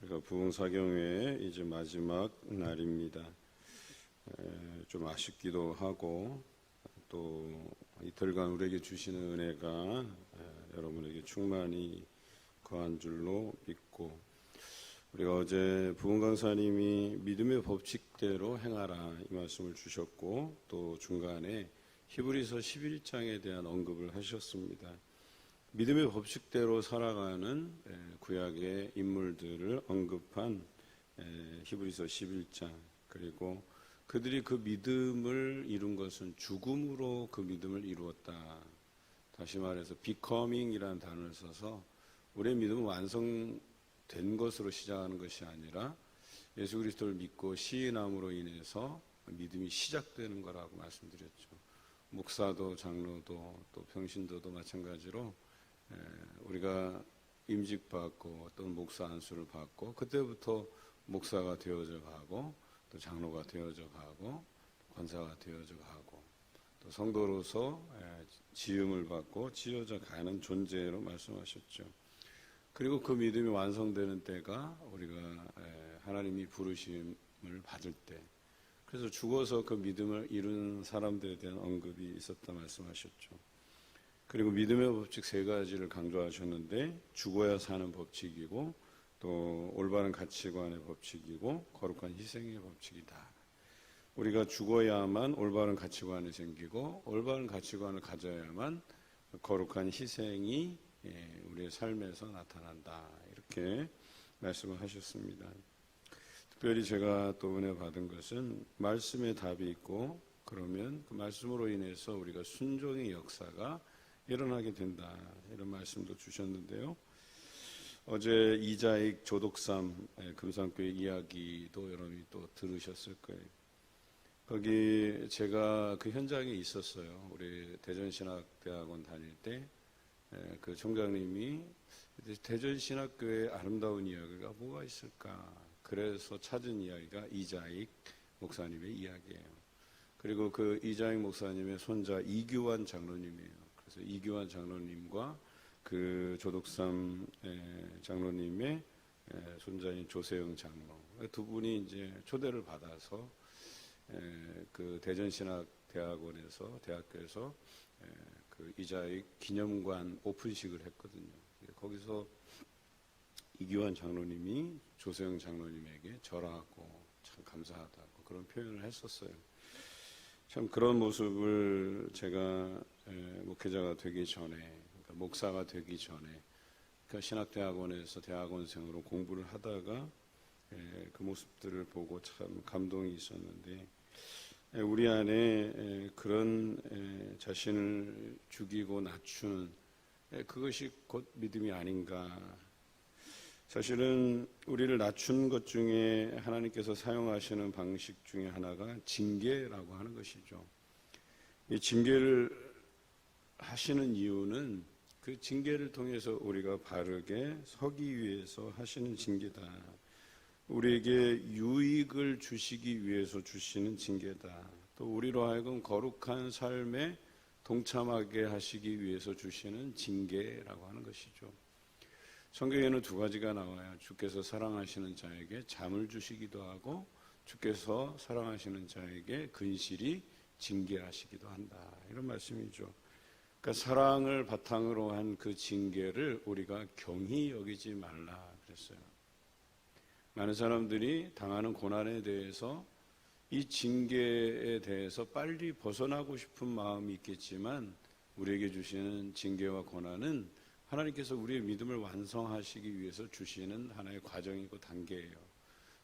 우리가 부흥사경회의 이제 마지막 날입니다. 좀 아쉽기도 하고 또 이틀간 우리에게 주시는 은혜가 여러분에게 충만히 거한 줄로 믿고, 우리가 어제 부흥 강사님이 믿음의 법칙대로 행하라 이 말씀을 주셨고, 또 중간에 히브리서 11장에 대한 언급을 하셨습니다. 믿음의 법칙대로 살아가는 구약의 인물들을 언급한 히브리서 11장, 그리고 그들이 그 믿음을 이룬 것은 죽음으로 그 믿음을 이루었다. 다시 말해서 becoming이라는 단어를 써서 우리의 믿음은 완성된 것으로 시작하는 것이 아니라 예수 그리스도를 믿고 시인함으로 인해서 믿음이 시작되는 거라고 말씀드렸죠. 목사도 장로도 또 평신도도 마찬가지로 우리가 임직받고 또는 목사 안수를 받고 그때부터 목사가 되어져 가고 또 장로가 되어져 가고 권사가 되어져 가고 또 성도로서 지음을 받고 지어져 가는 존재로 말씀하셨죠. 그리고 그 믿음이 완성되는 때가 우리가 하나님이 부르심을 받을 때, 그래서 죽어서 그 믿음을 이룬 사람들에 대한 언급이 있었다 말씀하셨죠. 그리고 믿음의 법칙 세 가지를 강조하셨는데, 죽어야 사는 법칙이고 또 올바른 가치관의 법칙이고 거룩한 희생의 법칙이다. 우리가 죽어야만 올바른 가치관이 생기고 올바른 가치관을 가져야만 거룩한 희생이 우리의 삶에서 나타난다, 이렇게 말씀을 하셨습니다. 특별히 제가 또 은혜 받은 것은 말씀에 답이 있고, 그러면 그 말씀으로 인해서 우리가 순종의 역사가 일어나게 된다, 이런 말씀도 주셨는데요. 어제 이자익 조독삼 금산교회 이야기도 여러분이 또 들으셨을 거예요. 거기 제가 그 현장에 있었어요. 우리 대전신학대학원 다닐 때 그 총장님이 대전신학교의 아름다운 이야기가 뭐가 있을까, 그래서 찾은 이야기가 이자익 목사님의 이야기예요. 그리고 그 이자익 목사님의 손자 이규환 장로님이에요. 그래서 이규환 장로님과 그 조독삼 장로님의 손자인 조세영 장로, 두 분이 이제 초대를 받아서 그 대전신학대학원에서 대학교에서 그 이자익 기념관 오픈식을 했거든요. 거기서 이규환 장로님이 조세영 장로님에게 절하고 참 감사하다고 그런 표현을 했었어요. 참 그런 모습을 제가 목회자가 되기 전에, 그러니까 목사가 되기 전에 그 신학대학원에서 대학원생으로 공부를 하다가 그 모습들을 보고 참 감동이 있었는데, 우리 안에 그런 자신을 죽이고 낮추는 그것이 곧 믿음이 아닌가. 사실은 우리를 낮춘 것 중에 하나님께서 사용하시는 방식 중에 하나가 징계라고 하는 것이죠. 이 징계를 하시는 이유는 그 징계를 통해서 우리가 바르게 서기 위해서 하시는 징계다. 우리에게 유익을 주시기 위해서 주시는 징계다. 또 우리로 하여금 거룩한 삶에 동참하게 하시기 위해서 주시는 징계라고 하는 것이죠. 성경에는 두 가지가 나와요. 주께서 사랑하시는 자에게 잠을 주시기도 하고 주께서 사랑하시는 자에게 근실히 징계하시기도 한다, 이런 말씀이죠. 그러니까 사랑을 바탕으로 한 그 징계를 우리가 경히 여기지 말라 그랬어요. 많은 사람들이 당하는 고난에 대해서 이 징계에 대해서 빨리 벗어나고 싶은 마음이 있겠지만, 우리에게 주시는 징계와 고난은 하나님께서 우리의 믿음을 완성하시기 위해서 주시는 하나의 과정이고 단계예요.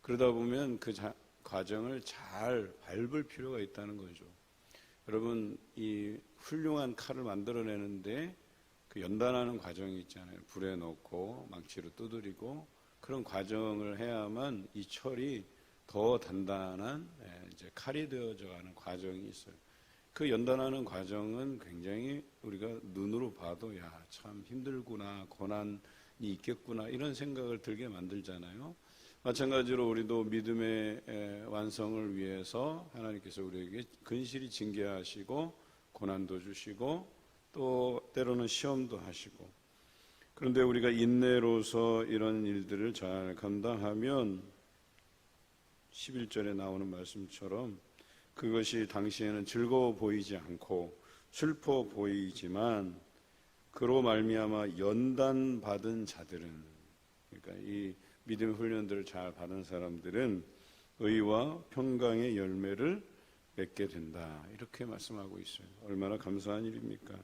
그러다 보면 그 과정을 잘 밟을 필요가 있다는 거죠. 여러분, 이 훌륭한 칼을 만들어내는데 그 연단하는 과정이 있잖아요. 불에 넣고 망치로 두드리고 그런 과정을 해야만 이 철이 더 단단한 이제 칼이 되어져가는 과정이 있어요. 그 연단하는 과정은 굉장히 우리가 눈으로 봐도 야, 참 힘들구나, 고난이 있겠구나, 이런 생각을 들게 만들잖아요. 마찬가지로 우리도 믿음의 완성을 위해서 하나님께서 우리에게 근실히 징계하시고 고난도 주시고 또 때로는 시험도 하시고, 그런데 우리가 인내로서 이런 일들을 잘 감당하면 11절에 나오는 말씀처럼 그것이 당시에는 즐거워 보이지 않고 슬퍼 보이지만 그로 말미암아 연단 받은 자들은, 그러니까 이 믿음의 훈련들을 잘 받은 사람들은 의와 평강의 열매를 맺게 된다, 이렇게 말씀하고 있어요. 얼마나 감사한 일입니까?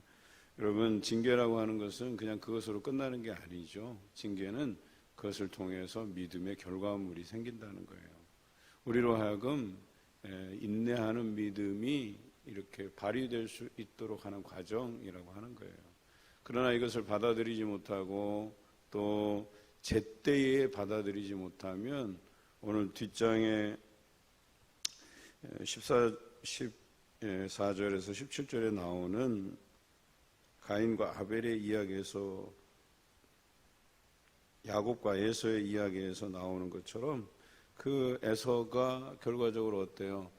여러분, 징계라고 하는 것은 그냥 그것으로 끝나는 게 아니죠. 징계는 그것을 통해서 믿음의 결과물이 생긴다는 거예요. 우리로 하여금 인내하는 믿음이 이렇게 발휘될 수 있도록 하는 과정이라고 하는 거예요. 그러나 이것을 받아들이지 못하고 또 제때에 받아들이지 못하면 오늘 뒷장에 14절에서 17절에 나오는 가인과 아벨의 이야기에서, 야곱과 에서의 이야기에서 나오는 것처럼 그 에서가 결과적으로 어때요?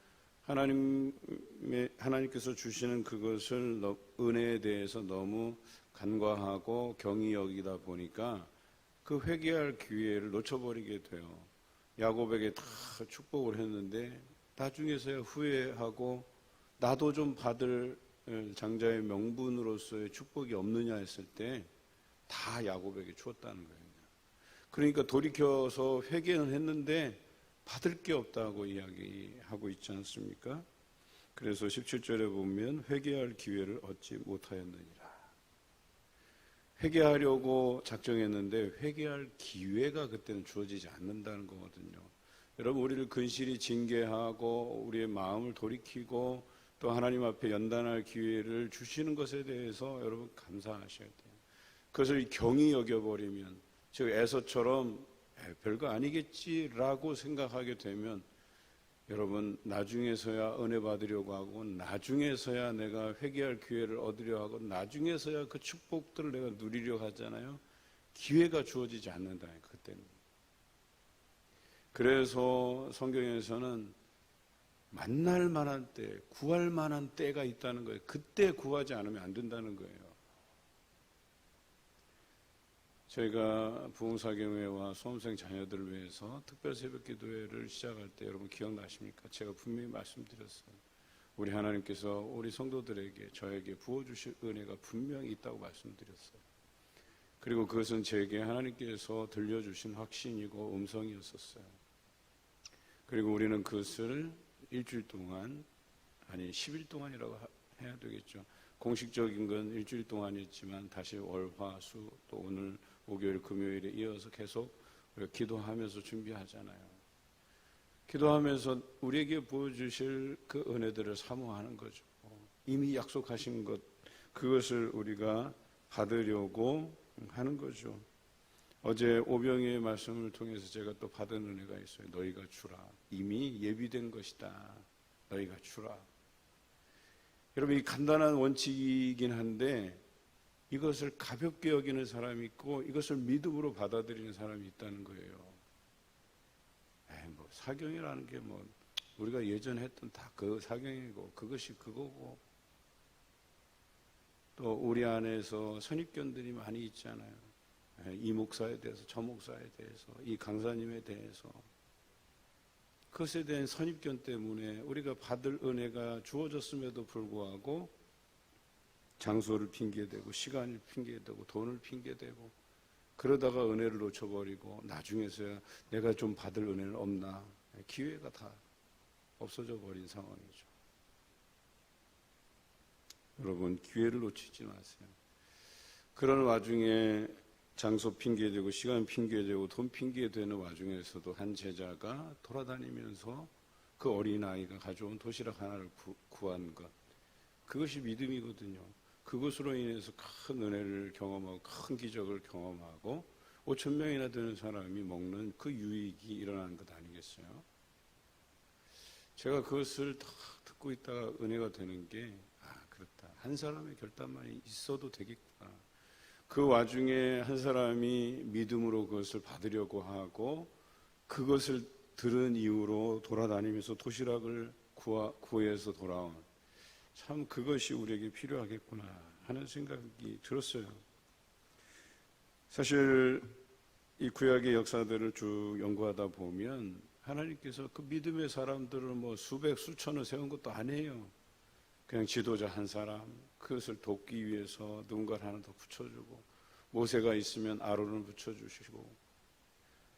하나님께서 주시는 그것을 은혜에 대해서 너무 간과하고 경히 여기다 보니까 그 회개할 기회를 놓쳐버리게 돼요. 야곱에게 다 축복을 했는데 나중에서야 후회하고 나도 좀 받을 장자의 명분으로서의 축복이 없느냐 했을 때 다 야곱에게 주었다는 거예요. 그러니까 돌이켜서 회개는 했는데 받을 게 없다고 이야기하고 있지 않습니까? 그래서 17절에 보면 회개할 기회를 얻지 못하였느니라. 회개하려고 작정했는데 회개할 기회가 그때는 주어지지 않는다는 거거든요. 여러분, 우리를 근실히 징계하고 우리의 마음을 돌이키고 또 하나님 앞에 연단할 기회를 주시는 것에 대해서 여러분 감사하셔야 돼요. 그것을 경히 여겨버리면, 즉 에서처럼 별거 아니겠지라고 생각하게 되면 여러분 나중에서야 은혜 받으려고 하고 나중에서야 내가 회개할 기회를 얻으려 하고 나중에서야 그 축복들을 내가 누리려 하잖아요. 기회가 주어지지 않는다, 그때는. 그래서 성경에서는 만날 만한 때, 구할 만한 때가 있다는 거예요. 그때 구하지 않으면 안 된다는 거예요. 저희가 부흥사경회와 수험생 자녀들을 위해서 특별 새벽 기도회를 시작할 때 여러분 기억나십니까? 제가 분명히 말씀드렸어요. 우리 하나님께서 우리 성도들에게, 저에게 부어주실 은혜가 분명히 있다고 말씀드렸어요. 그리고 그것은 제게 하나님께서 들려주신 확신이고 음성이었었어요. 그리고 우리는 그것을 일주일 동안, 아니 10일 동안이라고 해야 되겠죠. 공식적인 건 일주일 동안이었지만 다시 월, 화, 수, 또 오늘 목요일, 금요일에 이어서 계속 우리가 기도하면서 준비하잖아요. 기도하면서 우리에게 보여주실 그 은혜들을 사모하는 거죠. 이미 약속하신 것, 그것을 우리가 받으려고 하는 거죠. 어제 오병이의 말씀을 통해서 제가 또 받은 은혜가 있어요. 너희가 주라. 이미 예비된 것이다. 너희가 주라. 여러분, 이 간단한 원칙이긴 한데 이것을 가볍게 여기는 사람이 있고 이것을 믿음으로 받아들이는 사람이 있다는 거예요. 사경이라는 게 우리가 예전에 했던 다 그 사경이고 그것이 그거고, 또 우리 안에서 선입견들이 많이 있잖아요. 이 목사에 대해서, 저 목사에 대해서, 이 강사님에 대해서. 그것에 대한 선입견 때문에 우리가 받을 은혜가 주어졌음에도 불구하고 장소를 핑계대고 시간을 핑계대고 돈을 핑계대고 그러다가 은혜를 놓쳐버리고 나중에서야 내가 좀 받을 은혜는 없나, 기회가 다 없어져 버린 상황이죠. 여러분, 기회를 놓치지 마세요. 그런 와중에 장소 핑계대고 시간 핑계대고 돈 핑계되는 와중에서도 한 제자가 돌아다니면서 그 어린아이가 가져온 도시락 하나를 구한 것, 그것이 믿음이거든요. 그것으로 인해서 큰 은혜를 경험하고 큰 기적을 경험하고 5,000명이나 되는 사람이 먹는 그 유익이 일어나는 것 아니겠어요? 제가 그것을 다 듣고 있다가 은혜가 되는 게, 그렇다. 한 사람의 결단만이 있어도 되겠구나. 그 와중에 한 사람이 믿음으로 그것을 받으려고 하고 그것을 들은 이후로 돌아다니면서 도시락을 구해서 돌아온, 참 그것이 우리에게 필요하겠구나 하는 생각이 들었어요. 사실 이 구약의 역사들을 쭉 연구하다 보면 하나님께서 그 믿음의 사람들을 뭐 수백 수천을 세운 것도 아니에요. 그냥 지도자 한 사람, 그것을 돕기 위해서 누군가를 하나 더 붙여주고, 모세가 있으면 아론을 붙여주시고,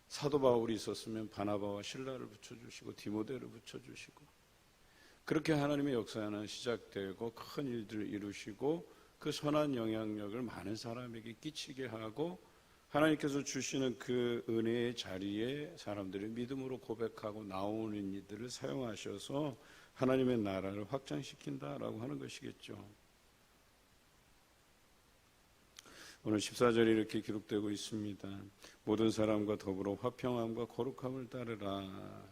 사도 바울이 있었으면 바나바와 실라를 붙여주시고, 디모데를 붙여주시고, 그렇게 하나님의 역사는 시작되고 큰 일들을 이루시고 그 선한 영향력을 많은 사람에게 끼치게 하고, 하나님께서 주시는 그 은혜의 자리에 사람들이 믿음으로 고백하고 나오는 이들을 사용하셔서 하나님의 나라를 확장시킨다라고 하는 것이겠죠. 오늘 14절에 이렇게 기록되고 있습니다. 모든 사람과 더불어 화평함과 거룩함을 따르라.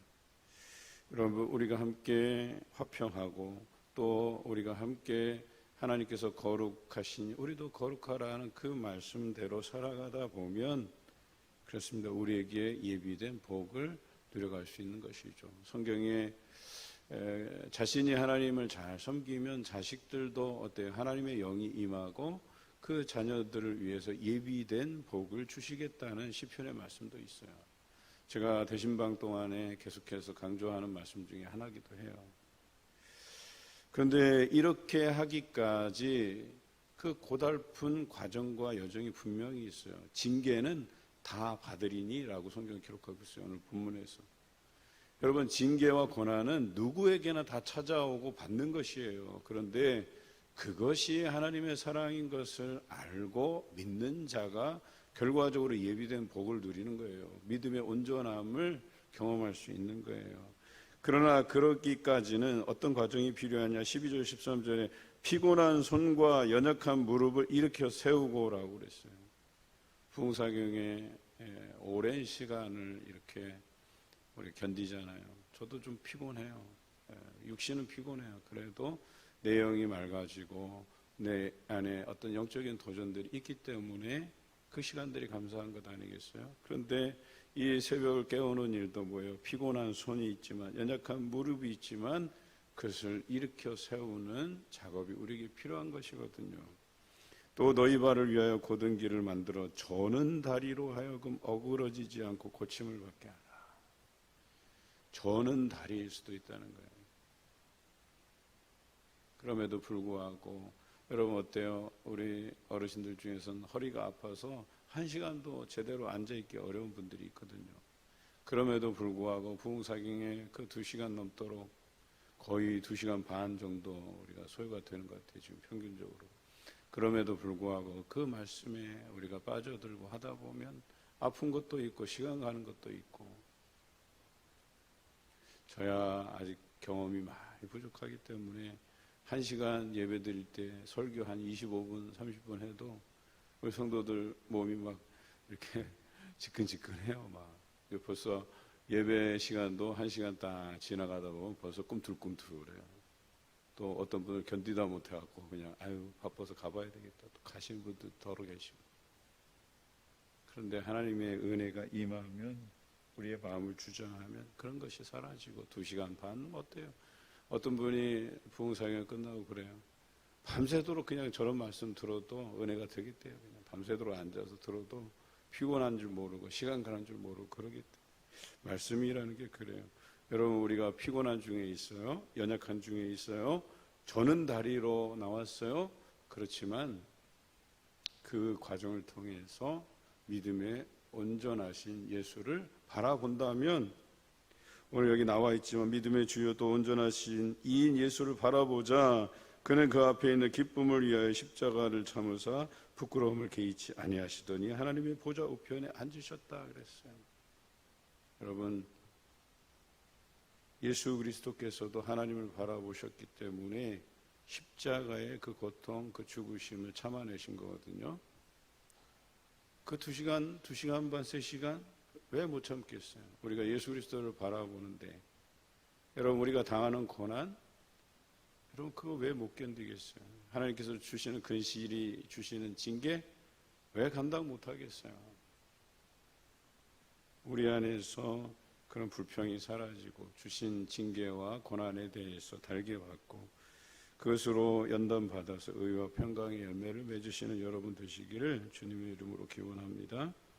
여러분, 우리가 함께 화평하고 또 우리가 함께 하나님께서 거룩하시니 우리도 거룩하라는 그 말씀대로 살아가다 보면, 그렇습니다, 우리에게 예비된 복을 누려갈 수 있는 것이죠. 성경에 자신이 하나님을 잘 섬기면 자식들도 어때요? 하나님의 영이 임하고 그 자녀들을 위해서 예비된 복을 주시겠다는 시편의 말씀도 있어요. 제가 대신방 동안에 계속해서 강조하는 말씀 중에 하나이기도 해요. 그런데 이렇게 하기까지 그 고달픈 과정과 여정이 분명히 있어요. 징계는 다 받으리니 라고 성경을 기록하고 있어요. 오늘 본문에서. 여러분, 징계와 고난은 누구에게나 다 찾아오고 받는 것이에요. 그런데 그것이 하나님의 사랑인 것을 알고 믿는 자가 결과적으로 예비된 복을 누리는 거예요. 믿음의 온전함을 경험할 수 있는 거예요. 그러나 그러기까지는 어떤 과정이 필요하냐. 12절 13절에 피곤한 손과 연약한 무릎을 일으켜 세우고라고 그랬어요. 부흥사경에 오랜 시간을 이렇게 우리 견디잖아요. 저도 좀 피곤해요. 육신은 피곤해요. 그래도 내 영이 맑아지고 내 안에 어떤 영적인 도전들이 있기 때문에 그 시간들이 감사한 것 아니겠어요? 그런데 이 새벽을 깨우는 일도 뭐예요? 피곤한 손이 있지만, 연약한 무릎이 있지만 그것을 일으켜 세우는 작업이 우리에게 필요한 것이거든요. 또 너희 발을 위하여 곧은 길을 만들어 저는 다리로 하여금 어그러지지 않고 고침을 받게 하라. 저는 다리일 수도 있다는 거예요. 그럼에도 불구하고 여러분 어때요? 우리 어르신들 중에서는 허리가 아파서 1시간도 제대로 앉아있기 어려운 분들이 있거든요. 그럼에도 불구하고 부흥사경에 그 2시간 넘도록 거의 2시간 반 정도 우리가 소요가 되는 것 같아요. 지금 평균적으로. 그럼에도 불구하고 그 말씀에 우리가 빠져들고 하다 보면 아픈 것도 있고 시간 가는 것도 있고, 저야 아직 경험이 많이 부족하기 때문에 1시간 예배 드릴 때 설교 한 25분, 30분 해도 우리 성도들 몸이 막 이렇게 지끈지끈해요. 막 벌써 예배 시간도 1시간 딱 지나가다 보면 벌써 꿈틀꿈틀해요. 또 어떤 분을 견디다 못해갖고 그냥 아유 바빠서 가봐야 되겠다. 또 가시는 분들 더러 계시고. 그런데 하나님의 은혜가 임하면, 우리의 마음을 주장하면 그런 것이 사라지고 2시간 반 어때요? 어떤 분이 부흥사경이 끝나고 그래요. 밤새도록 그냥 저런 말씀 들어도 은혜가 되겠대요. 그냥 밤새도록 앉아서 들어도 피곤한 줄 모르고 시간 가는 줄 모르고 그러겠대요. 말씀이라는 게 그래요. 여러분, 우리가 피곤한 중에 있어요. 연약한 중에 있어요. 저는 다리로 나왔어요. 그렇지만 그 과정을 통해서 믿음의 온전하신 예수를 바라본다면, 오늘 여기 나와 있지만 믿음의 주요 또 온전하신 이인 예수를 바라보자. 그는 그 앞에 있는 기쁨을 위하여 십자가를 참으사 부끄러움을 개의치 아니하시더니 하나님의 보좌 우편에 앉으셨다 그랬어요. 여러분, 예수 그리스도께서도 하나님을 바라보셨기 때문에 십자가의 그 고통, 그 죽으심을 참아내신 거거든요. 그 2시간, 2시간 반, 3시간 왜 못 참겠어요? 우리가 예수 그리스도를 바라보는데, 여러분 우리가 당하는 고난, 여러분 그거 왜 못 견디겠어요? 하나님께서 주시는 근실이 주시는 징계 왜 감당 못 하겠어요? 우리 안에서 그런 불평이 사라지고 주신 징계와 고난에 대해서 달게 받고 그것으로 연단받아서 의와 평강의 열매를 맺으시는 여러분 되시기를 주님의 이름으로 기원합니다.